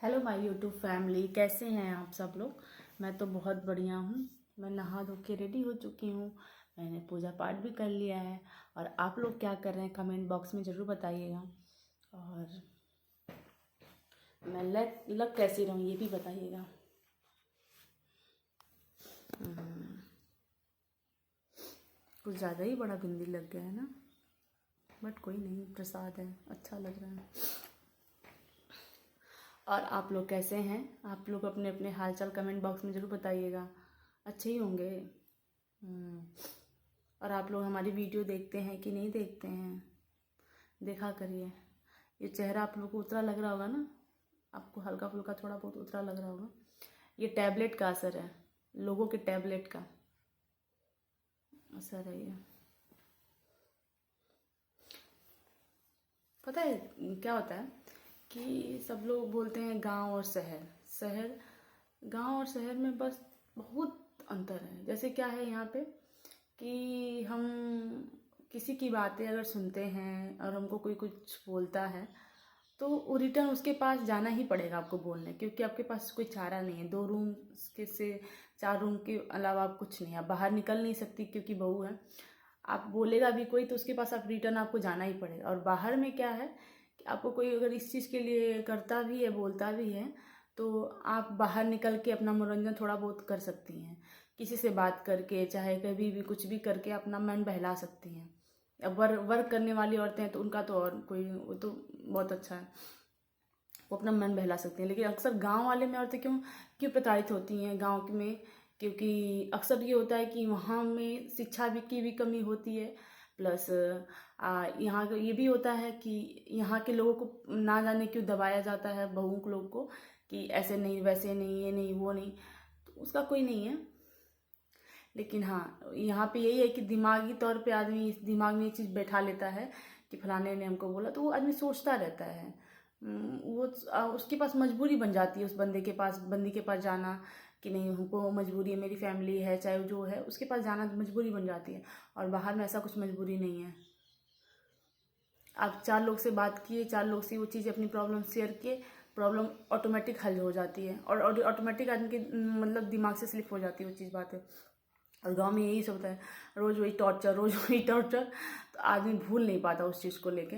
Hello my YouTube family, कैसे हैं आप सब लोग। मैं तो बहुत बढ़िया हूँ। मैं नहा धो के रेडी हो चुकी हूँ। मैंने पूजा पाठ भी कर लिया है। और आप लोग क्या कर रहे हैं कमेंट बॉक्स में ज़रूर बताइएगा। और मैं लग कैसी रहूँ ये भी बताइएगा। कुछ ज़्यादा ही बड़ा बिंदी लग गया है ना, बट कोई नहीं, प्रसाद है, अच्छा लग रहा है। और आप लोग कैसे हैं? आप लोग अपने अपने हालचाल कमेंट बॉक्स में ज़रूर बताइएगा। अच्छे ही होंगे। और आप लोग हमारी वीडियो देखते हैं कि नहीं देखते हैं, देखा करिए। ये चेहरा आप लोग को उतरा लग रहा होगा ना, आपको हल्का फुल्का थोड़ा बहुत उतरा लग रहा होगा। ये टैबलेट का असर है, लोगों के टैबलेट का असर है ये। पता है क्या होता है कि सब लोग बोलते हैं गांव और शहर शहर गांव और शहर में बस बहुत अंतर है। जैसे क्या है यहाँ पे कि हम किसी की बातें अगर सुनते हैं और हमको कोई कुछ बोलता है तो वो रिटर्न उसके पास जाना ही पड़ेगा आपको बोलने, क्योंकि आपके पास कोई चारा नहीं है। 2 रूम के से 4 रूम के अलावा आप कुछ नहीं, आप बाहर निकल नहीं सकती क्योंकि बहू है। आप बोलेगा भी कोई तो उसके पास आप रिटर्न आपको जाना ही पड़ेगा। और बाहर में क्या है कि आपको कोई अगर इस चीज़ के लिए करता भी है, बोलता भी है, तो आप बाहर निकल के अपना मनोरंजन थोड़ा बहुत कर सकती हैं। किसी से बात करके, चाहे कभी भी कुछ भी करके अपना मन बहला सकती हैं। अब वर्क करने वाली औरतें हैं तो उनका तो और कोई, वो तो बहुत अच्छा है, वो अपना मन बहला सकती हैं। लेकिन अक्सर गांव वाले में औरतें क्यों क्यों प्रताड़ित होती हैं गांव में? क्योंकि अक्सर ये होता है कि वहाँ में शिक्षा भी की भी कमी होती है। प्लस यहाँ ये भी होता है कि यहाँ के लोगों को ना जाने क्यों दबाया जाता है, बहुओं के लोग को, कि ऐसे नहीं, वैसे नहीं, ये नहीं, वो नहीं। तो उसका कोई नहीं है। लेकिन हाँ, यहाँ पे यही है कि दिमागी तौर पे आदमी इस दिमाग में ये चीज़ बैठा लेता है कि फलाने ने हमको बोला, तो वो आदमी सोचता रहता है। वो उसके पास मजबूरी बन जाती है, उस बंदी के पास जाना कि नहीं, हमको मजबूरी है, मेरी फैमिली है, चाहे जो है, उसके पास जाना मजबूरी बन जाती है। और बाहर में ऐसा कुछ मजबूरी नहीं है। आप 4 लोग से बात किए, 4 लोग से वो चीज़ अपनी प्रॉब्लम शेयर किए, प्रॉब्लम ऑटोमेटिक हल हो जाती है। और ऑटोमेटिक आदमी के मतलब दिमाग से स्लिप हो जाती है वो चीज़, बात है। और गांव में यही सब होता है, रोज़ वही टॉर्चर, रोज़ वही टॉर्चर। तो आदमी भूल नहीं पाता उस चीज़ को लेके।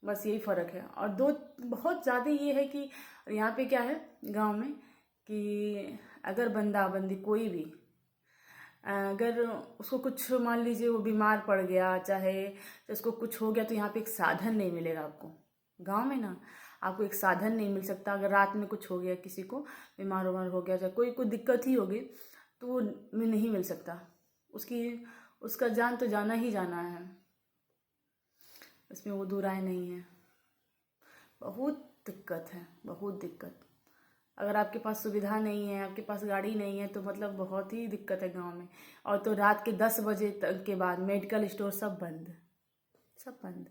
बस यही फ़र्क है। और दो बहुत ज़्यादा ये है कि यहाँ पे क्या है गांव में कि अगर बंदा बंदी कोई भी, अगर उसको कुछ मान लीजिए वो बीमार पड़ गया, चाहे उसको कुछ हो गया, तो यहाँ पे एक साधन नहीं मिलेगा आपको। गांव में ना आपको एक साधन नहीं मिल सकता। अगर रात में कुछ हो गया, किसी को बीमार उमार हो गया, चाहे कोई कोई दिक्कत ही होगी, तो वो में नहीं मिल सकता। उसकी उसका जान तो जाना ही जाना है, इसमें वो दो राय नहीं है। बहुत दिक्कत है, बहुत दिक्कत। अगर आपके पास सुविधा नहीं है, आपके पास गाड़ी नहीं है, तो मतलब बहुत ही दिक्कत है गांव में। और तो रात के 10 बजे तक के बाद मेडिकल स्टोर सब बंद, सब बंद।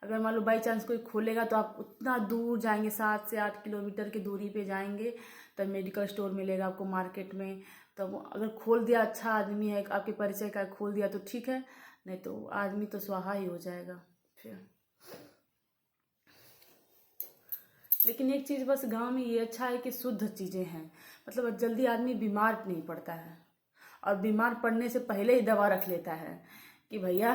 अगर मान लो बाई चांस कोई खोलेगा तो आप उतना दूर जाएंगे, 7 से 8 किलोमीटर की दूरी पे जाएंगे, तब मेडिकल स्टोर मिलेगा आपको मार्केट में। तब अगर खोल दिया, अच्छा आदमी है, आपके परिचय का खोल दिया तो ठीक है, नहीं तो आदमी तो स्वाहा ही हो जाएगा फिर। लेकिन एक चीज़ बस गांव में ये अच्छा है कि शुद्ध चीज़ें हैं, मतलब जल्दी आदमी बीमार नहीं पड़ता है। और बीमार पड़ने से पहले ही दवा रख लेता है कि भैया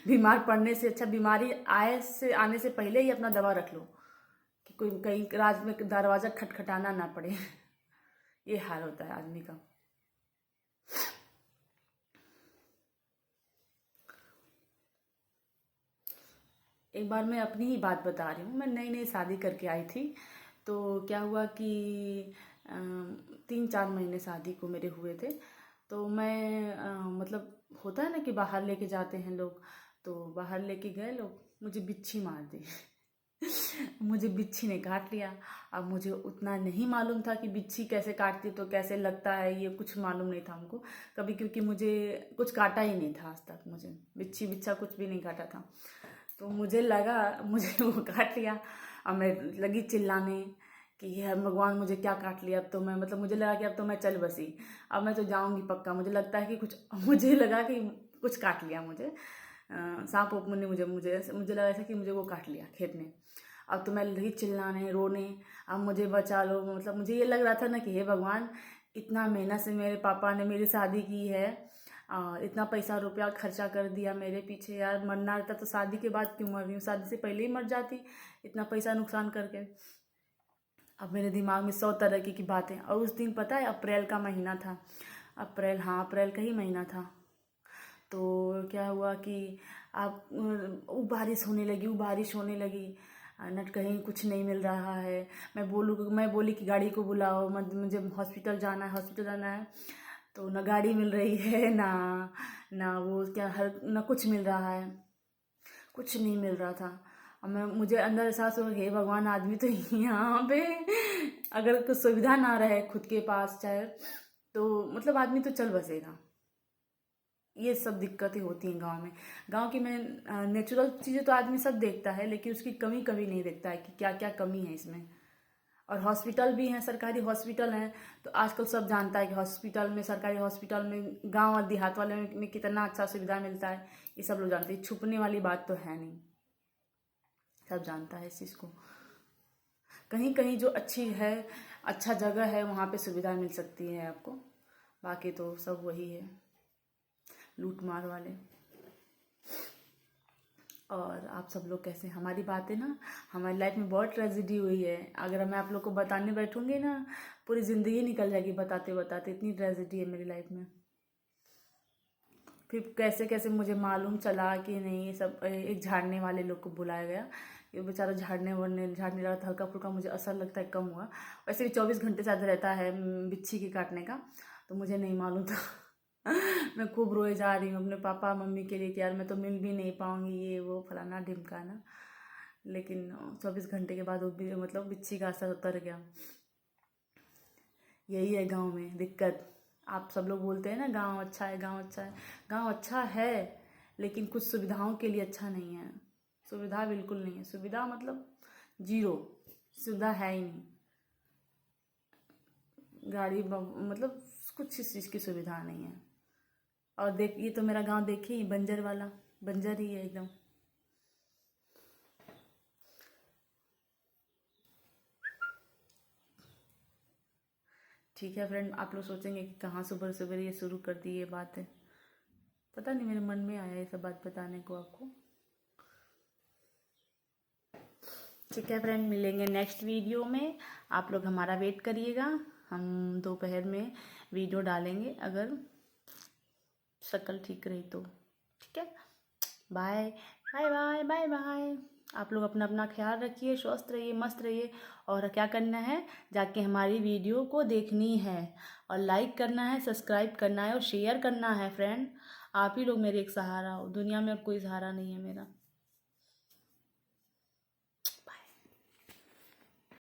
बीमार पड़ने से अच्छा बीमारी आने से पहले ही अपना दवा रख लो, कि कोई कहीं राज में दरवाज़ा खटखटाना ना पड़े। ये हाल होता है आदमी का। एक बार मैं अपनी ही बात बता रही हूँ। मैं नई नई शादी करके आई थी, तो क्या हुआ कि 3-4 महीने शादी को मेरे हुए थे। तो मैं मतलब होता है ना कि बाहर लेके जाते हैं लोग, तो बाहर लेके गए लोग, मुझे बिच्छी मार दी। मुझे बिच्छी ने काट लिया। अब मुझे उतना नहीं मालूम था कि बिच्छी कैसे काटती, तो कैसे लगता है, ये कुछ मालूम नहीं था हमको कभी, क्योंकि मुझे कुछ काटा ही नहीं था आज तक। मुझे बिच्छी बिच्छा कुछ भी नहीं काटा था। तो मुझे लगा मुझे वो काट लिया। अब मैं लगी चिल्लाने कि हे भगवान, मुझे क्या काट लिया। अब तो मैं मतलब मुझे लगा कि अब तो मैं चल बसी, अब मैं तो जाऊंगी पक्का। मुझे लगता है कि कुछ, मुझे लगा कि कुछ काट लिया मुझे, सांप वाप ने मुझे मुझे मुझे लगा ऐसा कि मुझे वो काट लिया खेत में। अब तो मैं लगी चिल्लाने रोने, अब मुझे बचा लो। मतलब मुझे ये लग रहा था ना कि हे भगवान, इतना मेहनत से मेरे पापा ने मेरी शादी की है, इतना पैसा रुपया खर्चा कर दिया मेरे पीछे, यार मरना रहता तो शादी के बाद क्यों मर रही हूँ, शादी से पहले ही मर जाती इतना पैसा नुकसान करके। अब मेरे दिमाग में 100 तरह की बातें। और उस दिन पता है अप्रैल का महीना था, अप्रैल, हाँ अप्रैल का ही महीना था। तो क्या हुआ कि अब वो बारिश होने लगी, वो बारिश होने लगी, नट कहीं कुछ नहीं मिल रहा है। मैं बोली कि गाड़ी को बुलाओ, मुझे हॉस्पिटल जाना है, हॉस्पिटल जाना है। तो ना गाड़ी मिल रही है, ना ना वो क्या हर ना कुछ मिल रहा है, कुछ नहीं मिल रहा था। और मुझे अंदर एहसास हुआ, हे भगवान, आदमी तो यहाँ पे अगर कुछ सुविधा ना रहे खुद के पास चाहे, तो मतलब आदमी तो चल बसेगा। ये सब दिक्कतें होती हैं गांव में। गांव की में नेचुरल चीज़ें तो आदमी सब देखता है, लेकिन उसकी कमी कभी नहीं देखता है कि क्या क्या कमी है इसमें। और हॉस्पिटल भी हैं, सरकारी हॉस्पिटल हैं, तो आजकल सब जानता है कि हॉस्पिटल में, सरकारी हॉस्पिटल में गांव और देहात वाले में कितना अच्छा सुविधा मिलता है। ये सब लोग जानते हैं, छुपने वाली बात तो है नहीं, सब जानता है इस चीज़ को। कहीं कहीं जो अच्छी है, अच्छा जगह है, वहाँ पे सुविधा मिल सकती है आपको, बाकी तो सब वही है, लूट मार वाले। और आप सब लोग कैसे, हमारी बातें ना, हमारी लाइफ में बहुत ट्रेजेडी हुई है। अगर मैं आप लोग को बताने बैठूंगी ना, पूरी ज़िंदगी निकल जाएगी बताते बताते, इतनी ट्रेजेडी है मेरी लाइफ में। फिर कैसे कैसे मुझे मालूम चला कि नहीं, ये सब एक झाड़ने वाले लोग को बुलाया गया। ये बेचारा झाड़ने लगा था, हल्का फुल्का मुझे असर लगता है कम हुआ। वैसे भी 24 घंटे शायद रहता है बिच्छी के काटने का, तो मुझे नहीं मालूम था। मैं खूब रोए जा रही हूँ अपने पापा मम्मी के लिए कि यार मैं तो मिल भी नहीं पाऊँगी, ये वो फलाना ढिमकाना। लेकिन 24 घंटे के बाद वो भी मतलब बिच्छी का असर उतर गया। यही है गांव में दिक्कत। आप सब लोग बोलते हैं ना गांव अच्छा है, गांव अच्छा है। गांव अच्छा है, लेकिन कुछ सुविधाओं के लिए अच्छा नहीं है। सुविधा बिल्कुल नहीं है, सुविधा मतलब जीरो, सुविधा है ही नहीं। गाड़ी मतलब कुछ इस चीज़ की सुविधा नहीं है। और देख, ये तो मेरा गांव देखिए, बंजर वाला, बंजर ही है एकदम। ठीक है फ्रेंड, आप लोग सोचेंगे कि कहाँ सुबह सुबह ये शुरू कर दी ये बात है, पता नहीं मेरे मन में आया ये सब बात बताने को आपको। ठीक है फ्रेंड, मिलेंगे नेक्स्ट वीडियो में। आप लोग हमारा वेट करिएगा, हम दोपहर में वीडियो डालेंगे अगर शक्ल ठीक रही तो। ठीक है, bye bye bye bye bye. आप लोग अपना अपना ख्याल रखिए, स्वस्थ रहिए, मस्त रहिए। और क्या करना है, जाके हमारी वीडियो को देखनी है और लाइक करना है, सब्सक्राइब करना है और शेयर करना है फ्रेंड। आप ही लोग मेरे एक सहारा हो, दुनिया में और कोई सहारा नहीं है मेरा।